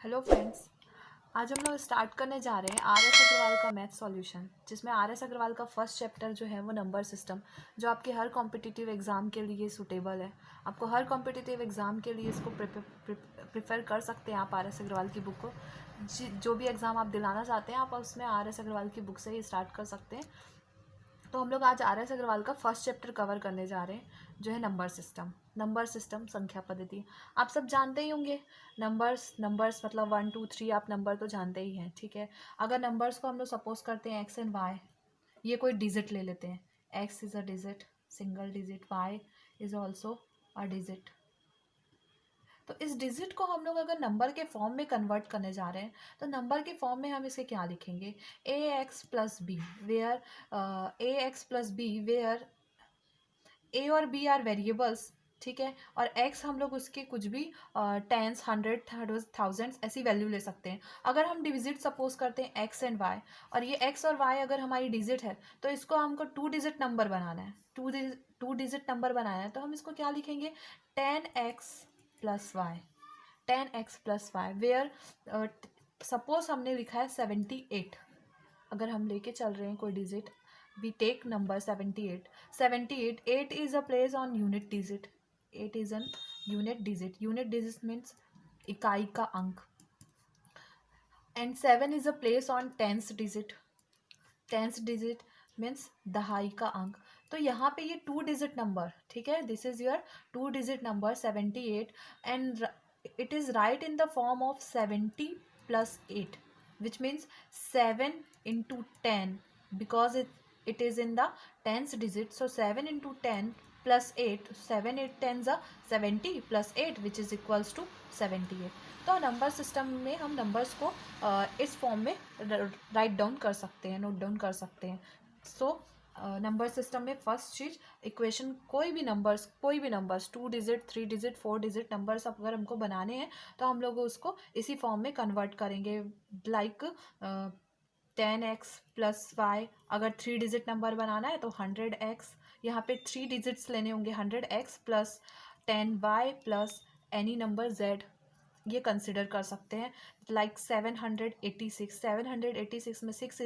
Hello friends. आज हम लोग स्टार्ट करने जा रहे हैं आर एस अग्रवाल का मैथ सॉल्यूशन, जिसमें आर एस अग्रवाल का फर्स्ट चैप्टर जो है वो नंबर सिस्टम, जो आपके हर कॉम्पिटिटिव एग्ज़ाम के लिए सूटेबल है। आपको हर कॉम्पिटिटिव एग्ज़ाम के लिए इसको प्रेफर कर सकते हैं आप आर एस अग्रवाल की बुक को। जो भी एग्ज़ाम आप दिलाना चाहते हैं आप उसमें आर एस अग्रवाल की बुक से ही स्टार्ट कर सकते हैं। तो हम लोग आज आर एस अग्रवाल का फर्स्ट चैप्टर कवर करने जा रहे हैं, जो है नंबर सिस्टम संख्या पद्धति। आप सब जानते ही होंगे नंबर्स मतलब 1 2 3, आप नंबर तो जानते ही हैं, ठीक है। अगर नंबर्स को हम लोग सपोज करते हैं एक्स एंड वाई, ये कोई डिजिट ले लेते हैं। X is a digit, single digit, y is also a digit. तो इस डिजिट को हम लोग अगर नंबर के फॉर्म में कन्वर्ट करने जा रहे हैं तो नंबर के फॉर्म में हम इसे क्या लिखेंगे? A X plus B where A X plus B where A और बी आर वेरिएबल्स, ठीक है। और एक्स हम लोग उसके कुछ भी टेंस, हंड्रेड, थाउजेंड्स ऐसी वैल्यू ले सकते हैं। अगर हम डिजिट सपोज करते हैं एक्स एंड वाई, और ये एक्स और वाई अगर हमारी डिजिट है तो इसको हमको टू डिजिट नंबर बनाना है, टू डिजिट नंबर बनाना है। तो हम इसको क्या लिखेंगे? 10x plus y, 10x plus y where suppose हमने लिखा है 78। अगर हम लेके चल रहे हैं कोई digit, we take number 78, 8 is a place on unit digit, 8 is an unit digit means इकाई का अंक, and 7 is a place on tens digit means दहाई का अंक। तो यहाँ पे ये टू डिजिट नंबर, ठीक है, this is your two digit number 78, and it is right in the form of 70 plus 8, which means 7 into 10, because it is in the tens digit. So 7 into 10 plus 8, 7 8 10s are 70 plus 8, which is equals to 78। तो number system में हम numbers को इस form में write down कर सकते हैं, note down कर सकते हैं। सो नंबर सिस्टम में फर्स्ट चीज इक्वेशन, कोई भी numbers 2 digit, 3 digit, 4 digit numbers अगर हमको बनाने हैं तो हम लोग उसको इसी फॉर्म में कन्वर्ट करेंगे। लाइक 10x प्लस वाई, अगर 3 डिजिट नंबर बनाना है तो 100x, यहाँ पे 3 डिजिट्स लेने होंगे, 100x plus 10y plus any number z, ये कंसिडर कर सकते हैं। लाइक 786 में 6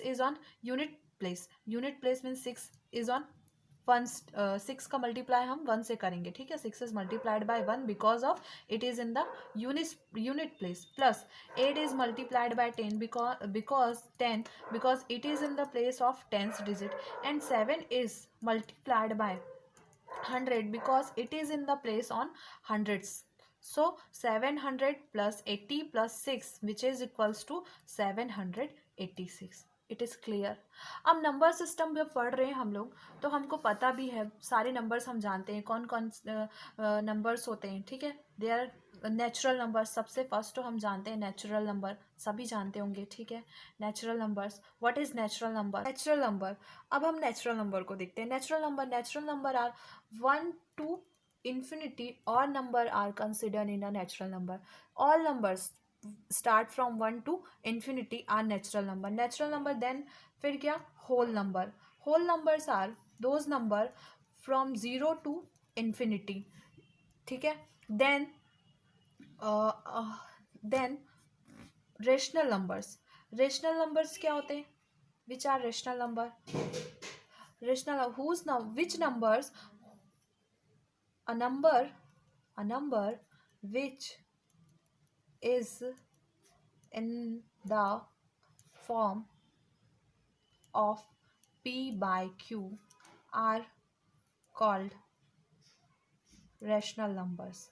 is on unit place mean 6 is on one. 6 का मल्टीप्लाई हम 1 से करेंगे, ठीक है। 6 is multiplied by 1 because of it is in the unit place. Plus 8 is multiplied by 10 because it is in the place of tens digit, and 7 is multiplied by 100 because it is in the place on hundreds. So 700 plus 80 plus 6, which is equals to 786। It is clear. अब number system जब पढ़ रहे हैं हम लोग तो हमको पता भी है, सारे नंबर्स हम जानते हैं कौन कौन नंबर्स होते हैं, ठीक है। They are natural number. सबसे फर्स्ट तो हम जानते हैं नेचुरल नंबर, सभी जानते होंगे, ठीक है। Natural numbers, what is natural number? अब हम नेचुरल नंबर को देखते हैं। Natural number are 1 to infinity, all number are considered in a natural number. All numbers start from 1 to infinity are natural number। then फिर क्या? whole numbers are those number from 0 to infinity, ठीक है। then rational numbers क्या होते हैं? which are rational number? which numbers? a number which is in the form of p by q are called rational numbers।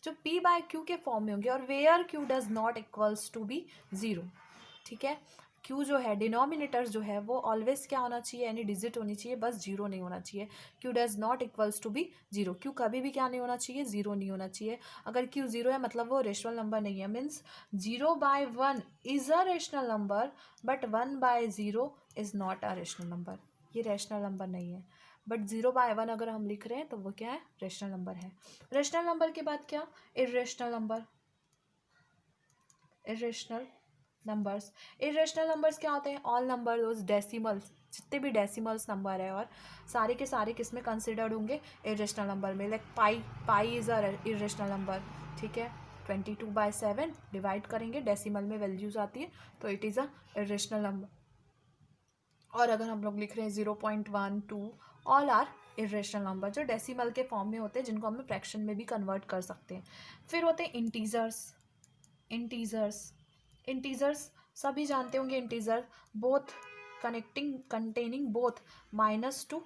जो p by q के form में होंगे, और where q does not equals to be 0, ठीक है। q जो है denominator जो है वो ऑलवेज क्या होना चाहिए? यानी डिजिट होनी चाहिए, बस 0 नहीं होना चाहिए। q does not equals to be 0, q कभी भी क्या नहीं होना चाहिए? 0 नहीं होना चाहिए। अगर q 0 है मतलब वो रेशनल नंबर नहीं है। Means 0/1 is a rational number, but 1/0 is not a rational number. ये रेशनल नंबर नहीं है। बट 0/1 अगर हम लिख रहे हैं तो वो क्या है? रेशनल नंबर है। रेशनल नंबर के बाद क्या? इर्रेशनल नंबर्स क्या होते हैं? ऑल नंबर दोज डेसिमल्स, जितने भी डेसिमल्स नंबर है और सारे के सारे किस में कंसिडर्ड होंगे, इरेशनल नंबर में। Like pi is a irrational number, ठीक है। 22/7 डिवाइड करेंगे, डेसिमल में वैल्यूज आती है तो it is a irrational number. और अगर हम लोग लिख रहे हैं 0.1 2, ऑल आर इरेशनल नंबर जो डेसिमल के फॉर्म में होते हैं, जिनको हम फ्रैक्शन में भी कन्वर्ट कर सकते हैं। फिर होते हैं इंटीजर्स। इंटीजर्स सभी जानते होंगे। Integer both containing both minus to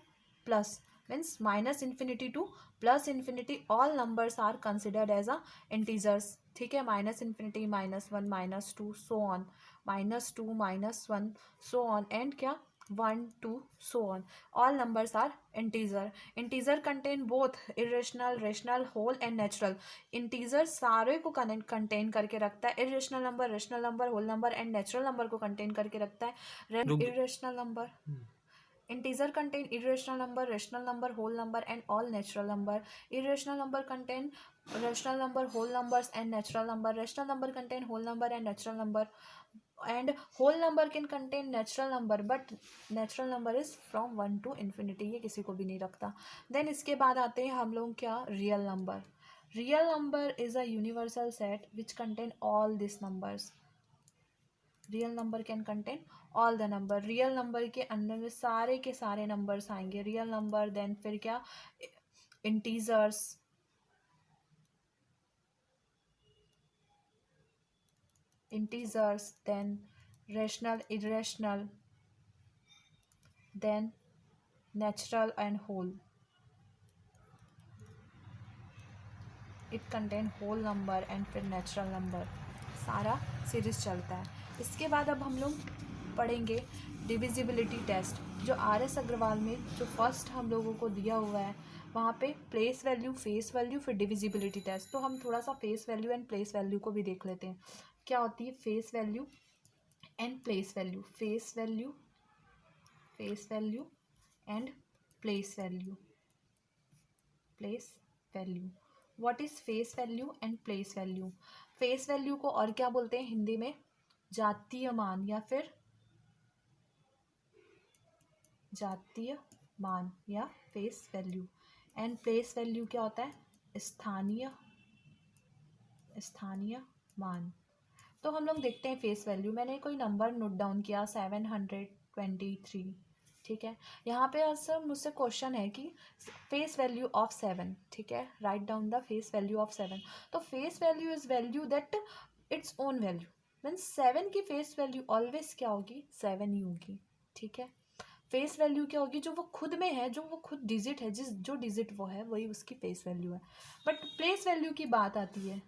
plus, means minus infinity to plus infinity, all numbers are considered as a integers, ठीक है। Minus infinity, -1, -2 so on, -2 -1 so on, and क्या 1 2 so on, all numbers are integer. Integer contain both irrational, rational, whole and natural. Integer सारे को contain करके रखता है, irrational number, rational number, whole number and natural number को contain करके रखता है। Irrational number, integer contain irrational number, rational number, whole number and all natural number. Irrational number contain rational number, whole numbers and natural number. Rational number contain whole number and natural number, and whole number can contain natural number, but natural number is from 1 to infinity, ये किसी को भी नहीं रखता। Then इसके बाद आते हैं हम लोग क्या, real number. Real number is a universal set which contain all this numbers. Real number can contain all the number. Real number के अंदर में सारे के सारे नंबर्स आएंगे, रियल नंबर। देन फिर क्या, integers, then rational, irrational, then natural and whole. It contain whole number and फिर नेचुरल नंबर, सारा सीरीज चलता है। इसके बाद अब हम लोग पढ़ेंगे डिविजिबिलिटी टेस्ट, जो RS अग्रवाल में जो फर्स्ट हम लोगों को दिया हुआ है, वहाँ पे प्लेस वैल्यू, फेस वैल्यू, फिर डिविजिबिलिटी टेस्ट। तो हम थोड़ा सा face value and place value को भी देख लेते हैं, क्या होती है face value and place value. Face value and place value. What is face value and place value? Face value को और क्या बोलते हैं हिंदी में, जातीय मान या फिर जातीय मान या face value. And place value क्या होता है, स्थानीय मान। तो हम लोग देखते हैं फेस वैल्यू। मैंने कोई नंबर नोट डाउन किया 723, ठीक है। यहाँ पे सर मुझसे क्वेश्चन है कि फेस वैल्यू ऑफ 7, ठीक है, write down the face value of 7। तो face value is value that its own value, means 7 की फेस वैल्यू ऑलवेज क्या होगी, 7 ही होगी, ठीक है। फेस वैल्यू क्या होगी, जो वो खुद में है, जो वो खुद डिजिट है, जो डिजिट वो है वही उसकी फेस वैल्यू है। बट प्लेस वैल्यू की बात आती है,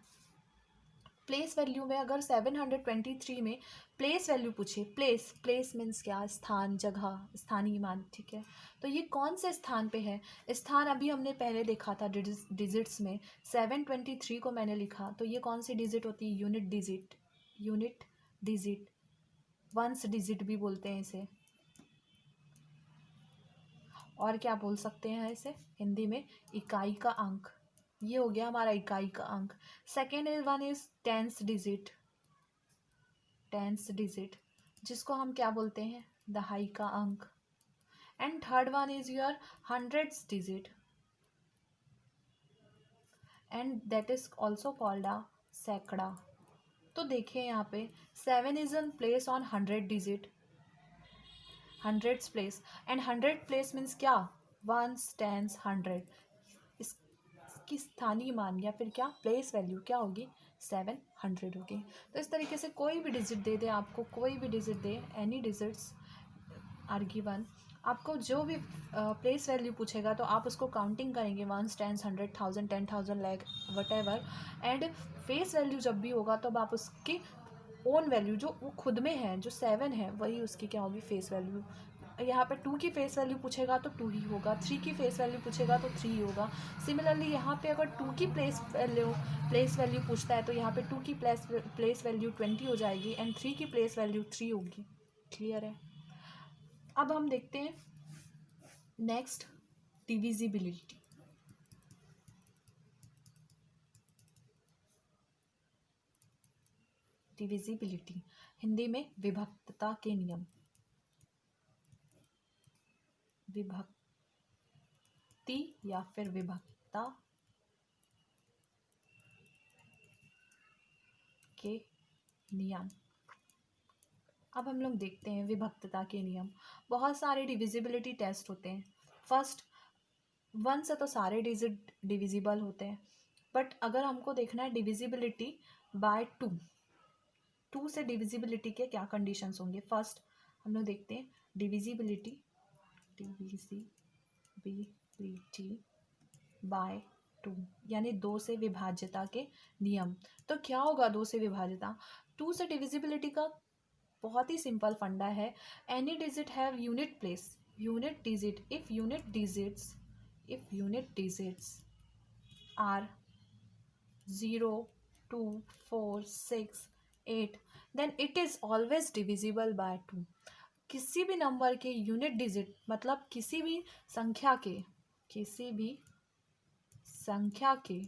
प्लेस वैल्यू में अगर 723 में प्लेस वैल्यू पूछे, प्लेस मीन्स क्या, स्थान, जगह, स्थानीय मान, ठीक है। तो ये कौन से स्थान पे है, स्थान अभी हमने पहले देखा था डिजिट्स में, 723 को मैंने लिखा, तो ये कौन सी डिजिट होती है, यूनिट डिजिट, वंस डिजिट भी बोलते हैं इसे, और क्या बोल सकते हैं इसे हिंदी में, इकाई का अंक। ये हो गया हमारा इकाई का अंक। Second one is tens digit, जिसको हम क्या बोलते हैं, दहाई का अंक। And third one is your hundreds digit, and that is also called a सैकड़ा। तो देखिए यहाँ पे 7 is in place on 100 digit, hundreds place, and 100 place means क्या, वंस, टेंस, 100। इसकी स्थानीय मान या फिर क्या प्लेस वैल्यू क्या होगी, 700 होगी। तो इस तरीके से कोई भी डिजिट दे दे आपको, कोई भी डिजिट दे, एनी डिजिट्स आर गिवन, आपको जो भी प्लेस वैल्यू पूछेगा तो आप उसको काउंटिंग करेंगे, 1 10 100 1000 10,000 lakh what ever. And face value जब भी होगा तब आप उसकी ओन वैल्यू जो वो खुद में है, जो 7 है, वही उसकी क्या होगी, फेस वैल्यू। यहाँ पे 2 की फेस वैल्यू पूछेगा तो 2 ही होगा, 3 की फेस वैल्यू पूछेगा तो 3 ही होगा। सिमिलरली यहाँ पे अगर 2 की प्लेस वैल्यू पूछता है तो यहाँ पे 2 की प्लेस वैल्यू 20 हो जाएगी, एंड 3 की प्लेस वैल्यू 3 होगी। क्लियर है। अब हम देखते हैं नेक्स्ट, डिविजिबिलिटी। हिंदी में विभक्तता के नियम। विभक्ति या फिर विभक्ता के नियम। अब हम लोग देखते हैं विभक्तता के नियम। बहुत सारे डिविजिबिलिटी टेस्ट होते हैं। फर्स्ट, 1 से तो सारे डिजिट डिविजिबल होते हैं, बट अगर हमको देखना है डिविजिबिलिटी बाय 2 से डिविजिबिलिटी के क्या कंडीशंस होंगे। फर्स्ट हम लोग देखते हैं डिविजिबिलिटी बाय 2 यानी 2 से विभाज्यता के नियम। तो क्या होगा 2 से विभाज्यता? 2 से डिविजिबिलिटी का बहुत ही सिंपल फंडा है, any digit have unit place, unit digit, if unit digits are 0, 2, 4, 6, 8 then it is always divisible by 2। किसी भी नंबर के यूनिट डिजिट मतलब किसी भी संख्या के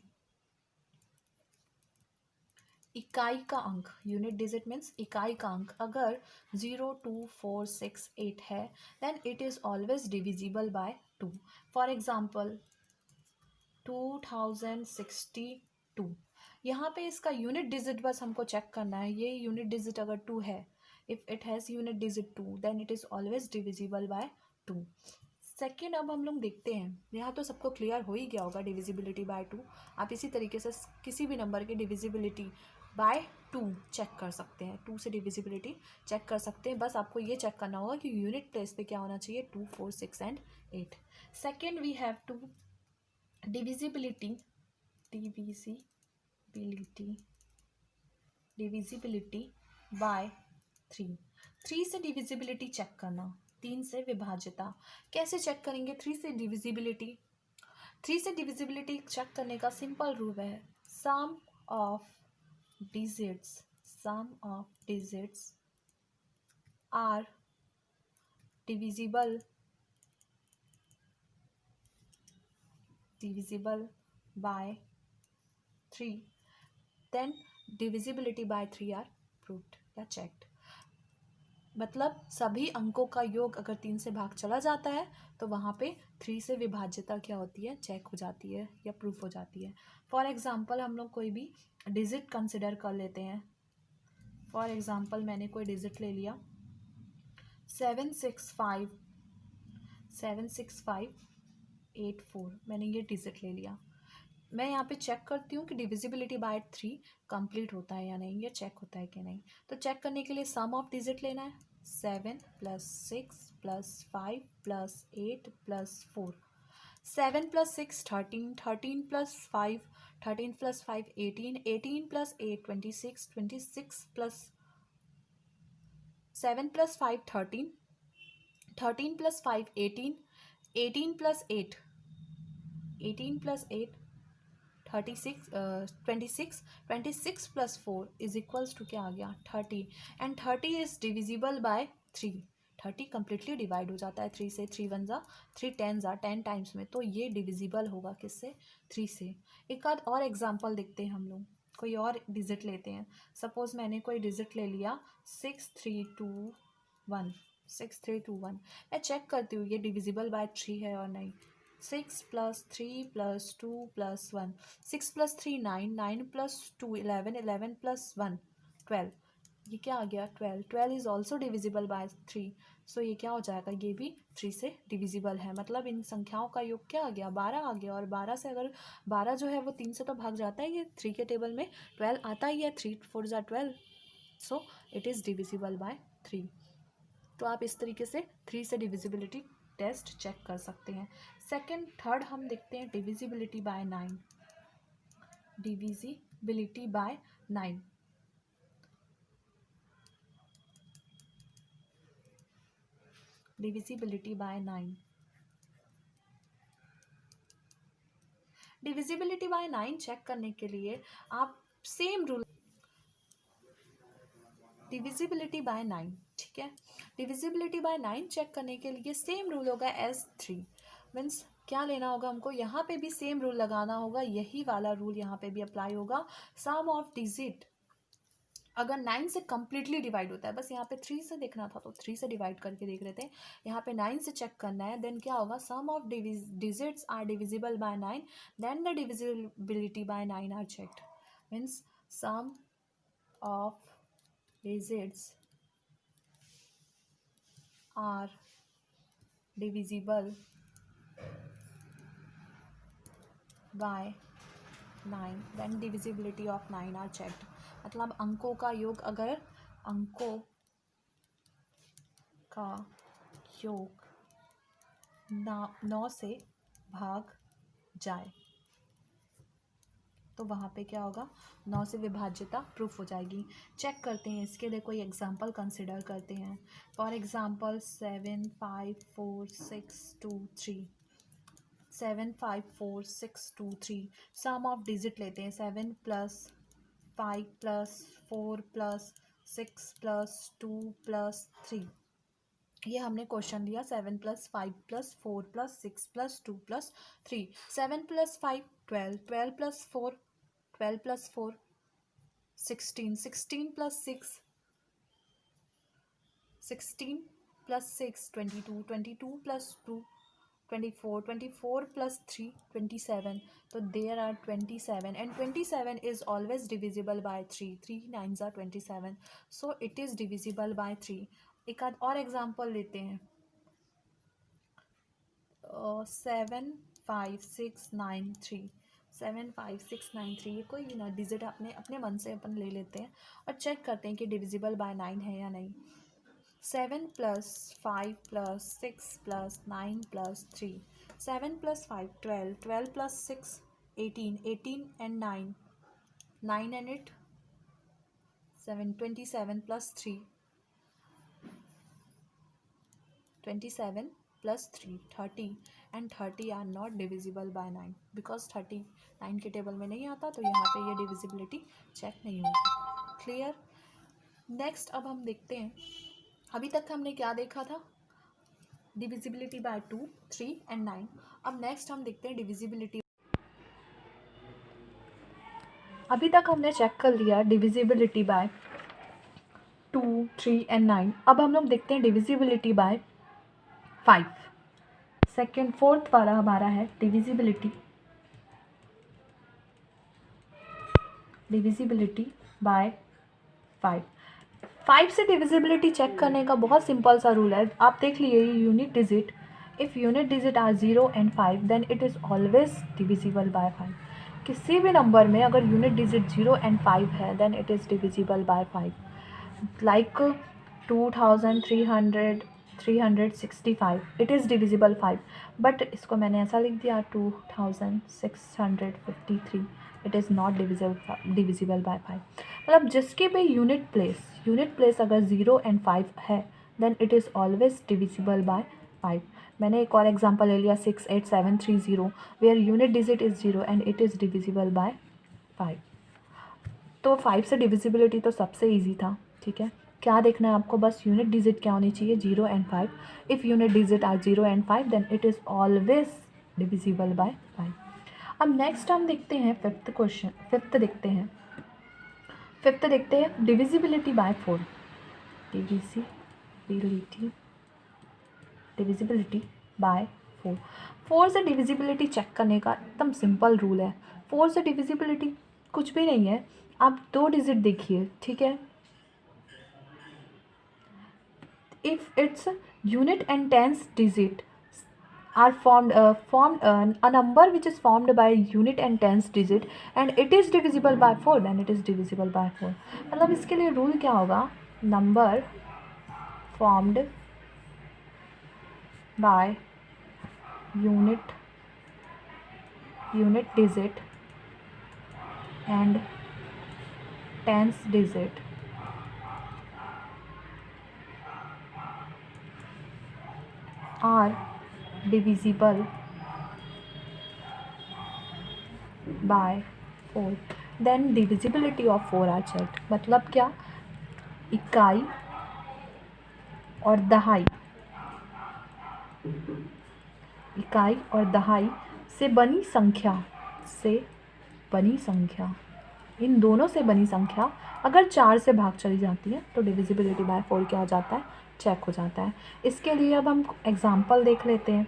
इकाई का अंक, यूनिट डिजिट मीन्स इकाई का अंक अगर 0, 2, 4, 6, 8 है then it is always divisible by 2। For example 2062, यहाँ पे इसका यूनिट डिजिट बस हमको चेक करना है। ये यूनिट डिजिट अगर 2 है, if it has unit digit 2 then it is always divisible by 2। Second, अब हम लोग देखते हैं, यहाँ तो सबको क्लियर हो ही गया होगा डिविजिबिलिटी बाय 2। आप इसी तरीके से किसी भी नंबर की डिविजिबिलिटी बाय 2 चेक कर सकते हैं, 2 से डिविजिबिलिटी चेक कर सकते हैं। बस आपको ये चेक करना होगा कि यूनिट प्लेस पे क्या होना चाहिए, 2, 4, 6 and 8। Second we have to divisibility by 3। 3 से डिविजिबिलिटी चेक करना, 3 से विभाज्यता कैसे चेक करेंगे? 3 से डिविजिबिलिटी चेक करने का सिंपल रूल है, sum of digits are divisible by 3 then divisibility by 3 are proved या चेक्ड। मतलब सभी अंकों का योग अगर 3 से भाग चला जाता है तो वहाँ पे 3 से विभाज्यता क्या होती है, चेक हो जाती है या प्रूफ हो जाती है। फॉर एग्जांपल हम लोग कोई भी डिजिट कंसिडर कर लेते हैं। फॉर एग्जांपल मैंने कोई डिजिट ले लिया 76584, मैंने ये डिजिट ले लिया। मैं यहाँ पे चेक करती हूँ कि डिविजिबिलिटी बाय 3 कंप्लीट होता है या नहीं, ये चेक होता है कि नहीं। तो चेक करने के लिए सम ऑफ डिजिट लेना है, 7 + 6 + 5 + 8 + 4, 7 + 6 13, 13 + 5 18, 18 + 8 26, 26 + 7 + 5 13, 13 + 5 18, 18 + 8 36, 26, 26 + 4 = क्या आ गया 30 and 30 is divisible by 3। 30 completely divide हो जाता है 3 से, 3 × 1 = 3, 10 = 10 टाइम्स में, तो ये डिविजिबल होगा किससे, 3 से। एक आध और एग्जांपल देखते हैं हम लोग, कोई और डिजिट लेते हैं। सपोज मैंने कोई डिजिट ले लिया 6321, 6321। मैं चेक करती हूँ ये डिविजिबल बाय 3 है और नहीं। 6 + 3 + 2 + 1, 6 + 3 9, 9 + 2 11, 11 + 1 12, ये क्या आ गया 12, 12 इज ऑल्सो डिविजिबल बाय 3। सो ये क्या हो जाएगा, ये भी 3 से डिविजिबल है। मतलब इन संख्याओं का योग क्या आ गया, 12 आ गया। और 12 से अगर 12 जो है वो 3 से तो भाग जाता है, ये 3 के टेबल में 12 आता ही है, 3 × 4 = 12, सो इट इज़ डिविजिबल बाय 3। तो आप इस तरीके से 3 से डिविजिबिलिटी टेस्ट चेक कर सकते हैं। सेकेंड, थर्ड हम देखते हैं divisibility by 9। Divisibility by 9, divisibility by 9, divisibility by 9 check करने के लिए आप सेम रूल, डिविजिबिलिटी बाय 9, ठीक है। डिविजिबिलिटी बाय 9 चेक करने के लिए सेम रूल होगा एज 3। मीन्स क्या लेना होगा हमको, यहाँ पे भी सेम रूल लगाना होगा, यही वाला रूल यहाँ पे भी अप्लाई होगा। सम ऑफ डिजिट अगर 9 से कम्प्लीटली डिवाइड होता है, बस यहाँ पे 3 से देखना था तो 3 से डिवाइड करके देख रहे थे, यहाँ पे 9 से चेक करना है, देन क्या होगा, sum of digits are divisible by 9, then the divisibility by 9 are checked. Means sum of digits are divisible by 9, then divisibility of 9 are checked. मतलब अंकों का योग, अगर अंकों का योग 9 से भाग जाए तो वहाँ पे क्या होगा, 9 से विभाज्यता प्रूफ हो जाएगी। चेक करते हैं, इसके लिए कोई एग्जांपल कंसिडर करते हैं। For example 7 5 4 6 2 3, 7 5 4 6 2 3। Some of digit लेते हैं, 7 plus 5 plus 4 plus 6 plus 2 plus 3। ये हमने क्वेश्चन दिया, 7 plus 5 plus 4 plus 6 plus 2 plus 3। 7 plus 5 12, 12 plus 4 12 plus 4 16, 16 plus 6 16 plus 6 22, 22 plus 2 24, 24 plus 3 27. So there are 27, and 27 is always divisible by 3. 3 9s are 27, so it is divisible by 3. एक आध और example लेते हैं, 7 5 6 9 3, 7 5 6 9 3। ये कोई भी ना डिजिट अपने अपने मन से अपन ले लेते हैं और चेक करते हैं कि डिविजिबल बाय 9 है या नहीं। 7 plus 5 plus 6 plus 9 plus 3, 7 plus 5 12, 12 plus 6 18, 18 and 9, 9 and 8 7, 27 plus 3, 27 plus 3 30, and 30 are not divisible by 9 because 30 9 के टेबल में नहीं आता, तो यहाँ पे ये डिविजिबिलिटी चेक नहीं होगी। क्लियर। नेक्स्ट अब हम देखते हैं, अभी तक हमने क्या देखा था, डिविजिबिलिटी बाय 2 3 and 9। अब नेक्स्ट हम देखते हैं डिविजिबिलिटी। अभी तक हमने चेक कर लिया डिविजिबिलिटी बाय 2 3 and 9। अब हम लोग देखते हैं डिविजिबिलिटी बाय 5। सेकेंड फोर्थ वाला हमारा है डिविजिबिलिटी बाय 5। 5 से डिविजिबिलिटी चेक करने का बहुत सिंपल सा रूल है, आप देख लीजिए unit digit, if unit digit are 0 and 5 then it is always divisible by 5। किसी भी नंबर में अगर यूनिट डिजिट 0 and 5 है then it is divisible by 5। Like 2300 365 it is divisible 5, but इसको मैंने ऐसा लिख दिया 2653 it is not divisible by 5। मतलब जिसकी भी यूनिट प्लेस अगर 0 and 5 है then it is always divisible by 5। मैंने एक और एग्जांपल ले लिया 68730 where unit digit is 0 and it is divisible by 5। तो 5 से डिविजिबिलिटी तो सबसे ईजी था, ठीक है। क्या देखना है आपको, बस यूनिट डिजिट क्या होनी चाहिए, 0 and 5। If unit digit are 0 and 5 then it is always divisible by 5। अब नेक्स्ट हम देखते हैं फिफ्थ देखते हैं डिविजिबिलिटी बाय 4। Divisibility bye 4। 4 से डिविजिबिलिटी चेक करने का एकदम सिंपल रूल है। 4 से डिविजिबिलिटी कुछ भी नहीं है, आप 2 डिजिट देखिए, ठीक है। If its unit and tens digit are formed a number which is formed by unit and tens digit and it is divisible by 4 then it is divisible by 4। मतलब इसके लिए रूल क्या होगा, number formed by unit digit and tens digit are divisible by 4 then divisibility of 4 are checked। मतलब क्या, इकाई और दहाई से बनी संख्या इन दोनों से बनी संख्या अगर 4 से भाग चली जाती है तो डिविजिबिलिटी बाय 4 क्या हो जाता है, चेक हो जाता है। इसके लिए अब हम एग्जाम्पल देख लेते हैं।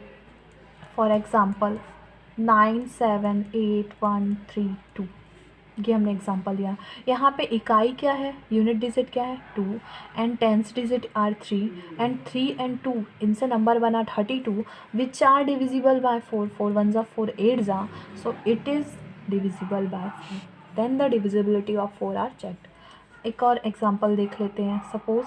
फॉर एग्ज़ाम्पल 9 7 8 1 3 2, ये हमने एग्जांपल लिया। यहाँ पे इकाई क्या है, यूनिट डिजिट क्या है 2 and tens digit are 3 and 3 and 2 इनसे नंबर बना 32 विच आर डिविजिबल बाय 4, 4 1 जा 4 8 जा, so it is divisible by 4, then the divisibility of 4 are checked. एक और एग्जांपल देख लेते हैं। सपोज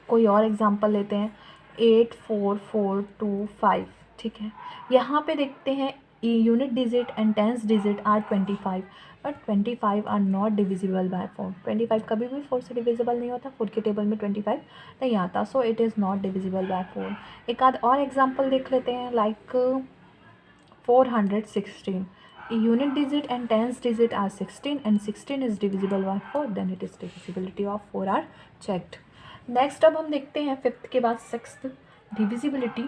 कोई और एग्जांपल लेते हैं 8 4 4 2 5, ठीक है। यहाँ पे देखते हैं unit digit and tens digit are 25 but 25 are not divisible by 4। 25 कभी भी 4 से डिविजिबल नहीं होता, 4 के टेबल में 25 नहीं आता, so it is not divisible by 4। एक आध और एग्जांपल देख लेते हैं like 416, unit digit and tens digit are 16 and 16 is divisible by 4, then it is divisibility of 4 are checked. Next अब हम देखते हैं फिफ्थ के बाद सिक्स्थ, डिविजिबिलिटी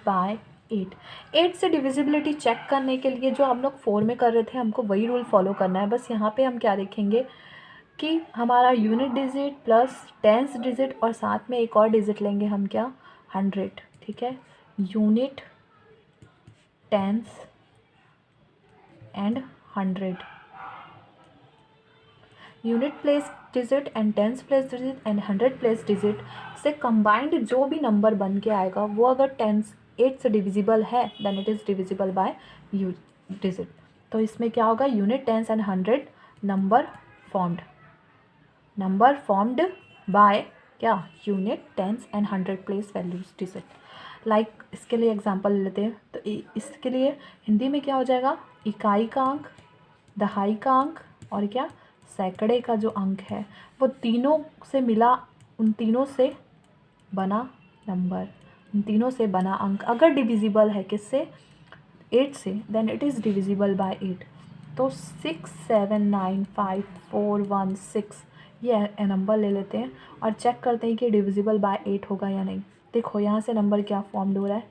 बाय 8। 8 से डिविजिबिलिटी चेक करने के लिए जो हम लोग 4 में कर रहे थे, हमको वही रूल फॉलो करना है। बस यहाँ पे हम क्या देखेंगे कि हमारा unit digit plus tens digit और साथ में एक और डिजिट लेंगे हम, क्या 100, ठीक है। Unit tens and 100, unit place digit and tens place digit and 100 place digit से कंबाइंड जो भी नंबर बन के आएगा वो अगर 8 से डिविजिबल है then it is divisible by you digit. तो इसमें क्या होगा, unit tens and 100 number formed by क्या, unit tens and 100 place values digit. Like इसके लिए एग्जांपल लेते हैं, तो इसके लिए हिंदी में क्या हो जाएगा, इकाई का अंक, दहाई का अंक और क्या सैकड़े का जो अंक है वो तीनों से मिला, उन तीनों से बना नंबर, उन तीनों से बना अंक अगर डिविजिबल है किससे, 8 से, then it is divisible by 8। तो 6 7 9 5 4 1 6 ये नंबर ले लेते हैं और चेक करते हैं कि डिविजिबल बाय 8 होगा या नहीं। देखो यहाँ से नंबर क्या फॉर्म्ड हो रहा है,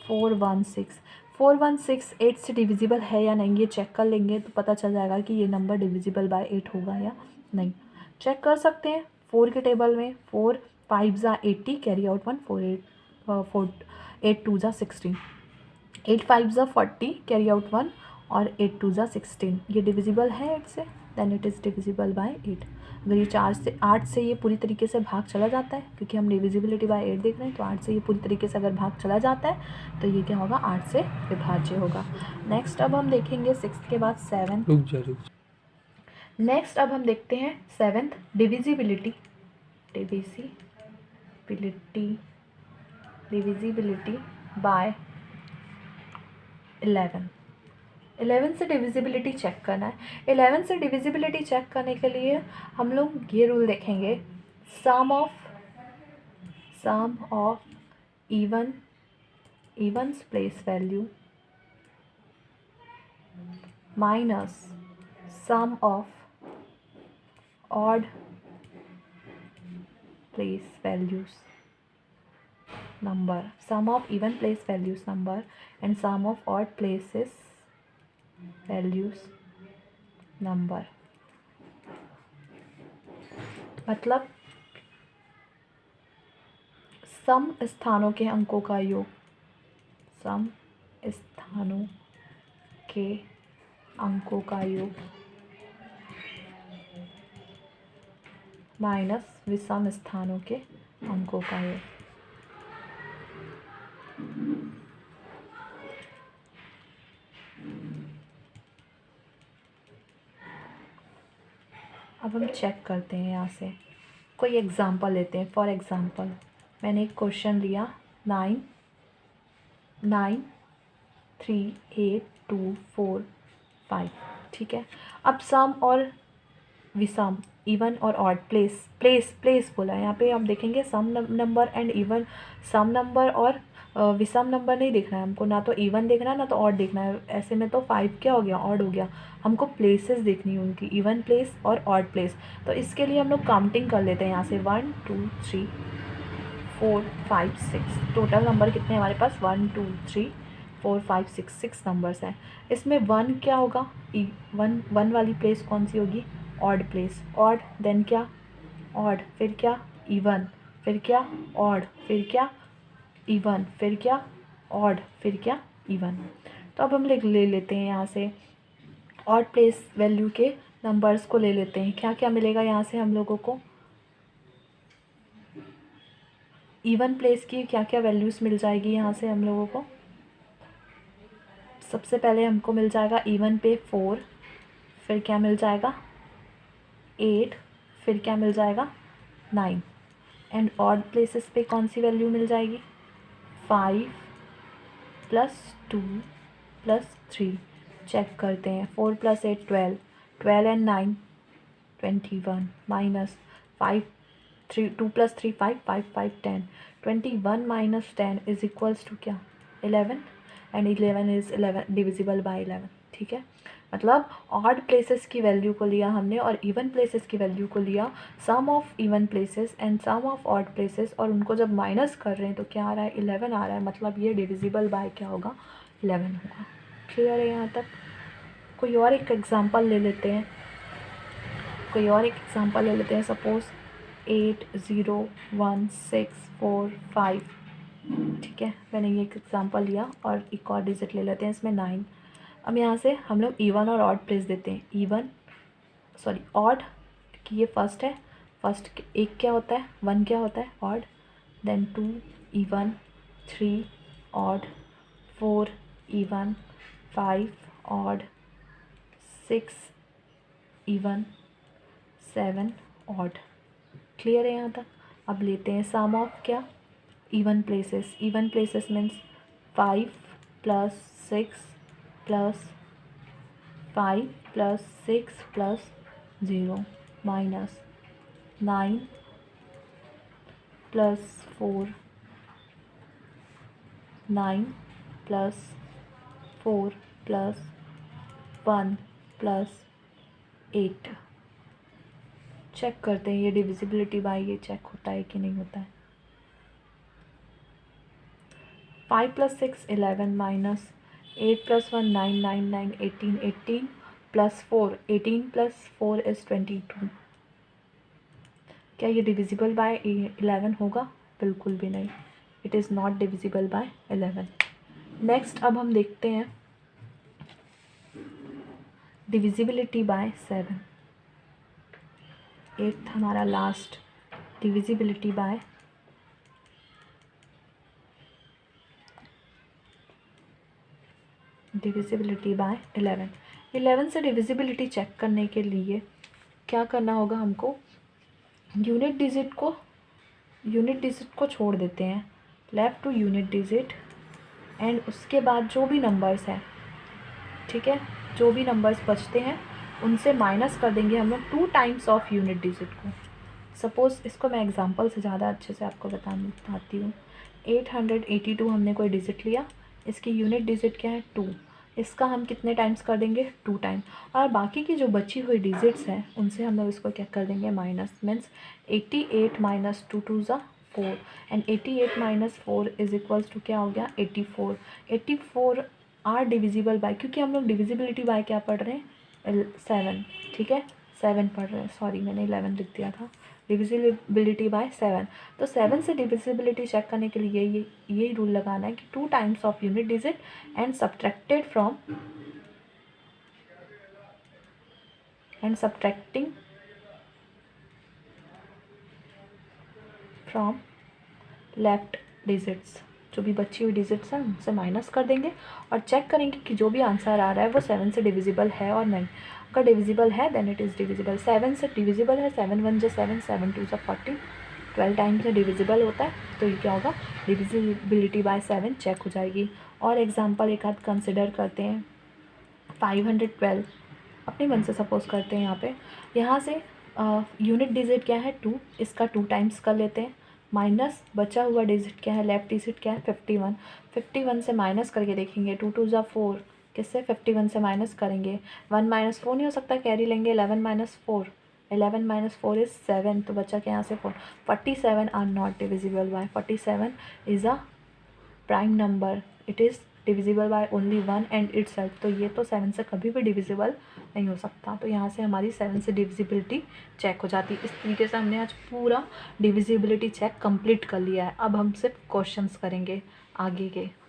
416। 416 8 से डिविजिबल है या नहीं ये चेक कर लेंगे तो पता चल जाएगा कि ये नंबर डिविजिबल बाय 8 होगा या नहीं। चेक कर सकते हैं 4 के टेबल में, 4 5 जा 80 कैरी आउट 1, 8 2 जा 16, 8 5 जा 40 कैरी आउट 1 और 8 2 जा 16, ये डिविजिबल है 8 से, then it is divisible by 8। अगर ये 8 से ये पूरी तरीके से भाग चला जाता है, क्योंकि हम डिविजिबिलिटी बाय 8 देख रहे हैं, तो 8 से ये पूरी तरीके से अगर भाग चला जाता है तो ये क्या होगा, 8 से विभाज्य होगा। नेक्स्ट अब हम देखेंगे 6 के बाद 7। नेक्स्ट अब हम देखते हैं 7th, डिविजिबिलिटी बाय 11। 11 से डिविजिबिलिटी चेक करना है। 11 से डिविजिबिलिटी चेक करने के लिए हम लोग ये रूल देखेंगे, sum of evens place value minus sum of odd place values number, sum of even place values number and sum of odd places values number। मतलब सम स्थानों के अंकों का योग, सम स्थानों के अंकों का योग माइनस विषम स्थानों के अंकों का योग। अब हम चेक करते हैं यहाँ से, कोई एग्ज़ाम्पल लेते हैं। फॉर एग्ज़ाम्पल मैंने एक क्वेश्चन लिया 9 3 8 2 4 5, ठीक है। अब सम और विषम, इवन और ऑड, प्लेस बोला है यहाँ पे। हम देखेंगे सम नंबर एंड इवन, सम नंबर और विषम नंबर नहीं देखना है हमको, ना तो इवन देखना है ना तो ऑड देखना है। ऐसे में तो 5 क्या हो गया, ऑड हो गया। हमको प्लेसेस देखनी है उनकी, इवन प्लेस और ऑड प्लेस। तो इसके लिए हम लोग काउंटिंग कर लेते हैं यहाँ से, 1 2 3 4 5 6, टोटल नंबर कितने हमारे पास, 1 2 3 4 5 6 नंबर्स हैं। इसमें 1 क्या होगा, वन वाली प्लेस कौन सी होगी, ऑड प्लेस, ऑड, देन क्या, ऑड, फिर क्या, इवन, फिर क्या, ऑड, फिर क्या, इवन, फिर क्या, ऑड, फिर क्या, इवन। तो अब हम ले लेते हैं यहाँ से ऑड प्लेस वैल्यू के नंबर्स को ले लेते हैं। क्या क्या मिलेगा यहाँ से हम लोगों को, इवन प्लेस की क्या क्या वैल्यूज़ मिल जाएगी यहाँ से हम लोगों को। सबसे पहले हमको मिल जाएगा इवन पे 4, फिर क्या मिल जाएगा 8, फिर क्या मिल जाएगा 9, एंड ऑड प्लेसेस पे कौन सी वैल्यू मिल जाएगी 5 + 2 + 3। चेक करते हैं, 4 + 8 12, 12 and 9 21, minus 5 3 2 + 3 5 5 5 10, 21 - 10 is equals to क्या 11, एंड 11 इज़ 11 डिविजिबल बाय 11। ठीक है, मतलब ऑड प्लेसेस की वैल्यू को लिया हमने और इवन प्लेसेस की वैल्यू को लिया, sum of even places and sum of odd places, और उनको जब माइनस कर रहे हैं तो क्या आ रहा है 11 आ रहा है, मतलब ये डिविजिबल बाय क्या होगा 11 होगा। क्लियर है यहाँ तक। कोई और एक एग्जांपल ले लेते हैं, सपोज 8 0 1 6 4 5। ठीक है, मैंने ये एक एग्जांपल लिया और एक और डिजिट ले लेते हैं, इसमें 9। अब यहाँ से हम लोग इवन और ऑड प्लेस देते हैं, ऑड कि ये फर्स्ट है, फर्स्ट एक क्या होता है 1 क्या होता है odd, then 2 even, 3 odd, 4 even, 5 odd, 6 even, 7 odd. Clear है यहाँ तक। अब लेते हैं सम ऑफ क्या even places means 5 + 6 + 5 + 6 + 0 minus 9 + 4, 9 + 4 + 1 + 8। Check करते हैं ये डिविजिबिलिटी बाय ये चेक होता है कि नहीं होता है। 5 + 6 11 माइनस 8 + 1 9 9 9 18 18 + 4 18 + 4 इज़ 22। क्या ये डिविजिबल बाय 11 होगा, बिल्कुल भी नहीं, it is not divisible bye 11। Next अब हम देखते हैं डिविजिबिलिटी बाय 7। एक था हमारा लास्ट डिविजिबिलिटी बाय 11। 11 से डिविजिबिलिटी चेक करने के लिए क्या करना होगा हमको, यूनिट डिजिट को छोड़ देते हैं, left to unit digit, and उसके बाद जो भी नंबर्स हैं, ठीक है, जो भी नंबर्स बचते हैं उनसे माइनस कर देंगे हम लोग 2 टाइम्स ऑफ यूनिट डिजिट को। सपोज़ इसको मैं एग्जांपल से ज़्यादा अच्छे से आपको बताती हूँ। 882 हमने कोई डिजिट लिया, इसकी यूनिट डिजिट क्या है 2, इसका हम कितने टाइम्स कर देंगे 2 टाइम, और बाकी की जो बची हुई डिजिट्स हैं उनसे हम लोग इसको क्या कर देंगे माइनस, मीन्स 88 - 2 2 ज़ा 4, एंड 88 - 4 इज़ इक्वल्स टू क्या हो गया 84। 84 आर डिविजिबल बाय, क्योंकि हम लोग डिविजिबिलिटी बाय क्या पढ़ रहे हैं 7, ठीक है 7 पढ़ रहे हैं, सॉरी मैंने 11 लिख दिया था, डिविजिबिलिटी बाय 7। तो 7 से डिविजिबिलिटी चेक करने के लिए यही रूल लगाना है कि 2 times of unit digit and subtracting from left digits, जो भी बची हुई डिजिट्स हैं उनसे माइनस कर देंगे और चेक करेंगे कि जो भी आंसर आ रहा है वो 7 से डिविजिबल है और नहीं। अगर डिविजिबल है देन इट इज़ डिविजिबल। 7 से डिविजिबल है, 7 1 = 7, 7 2 = 40, 12 टाइम्स से डिविजिबल होता है, तो ये क्या होगा डिविजिबिलिटी बाय 7 चेक हो जाएगी। और एग्जांपल एक आध कंसिडर करते हैं, 512 अपने मन से सपोज़ करते हैं यहाँ से यूनिट डिजिट क्या है 2, इसका 2 टाइम्स कर लेते हैं, माइनस बचा हुआ डिजिट क्या है, लेफ्ट डिजिट क्या है 51, 51 से माइनस करके देखेंगे 2 2 ज़ा 4, किससे 51 से माइनस करेंगे 1 - 4 नहीं हो सकता, कैरी लेंगे 11 - 4, 11 - 4 इज़ 7, तो बचा क्या यहाँ से 4, 47 are not divisible by, 47 is a prime number, it is divisible by only 1 and itself, तो ये तो 7 से कभी भी डिविजिबल नहीं हो सकता। तो यहाँ से हमारी 7 से डिविजिबिलिटी चेक हो जाती है। इस तरीके से हमने आज पूरा डिविजिबिलिटी चेक कंप्लीट कर लिया है। अब हम सिर्फ क्वेश्चंस करेंगे आगे के।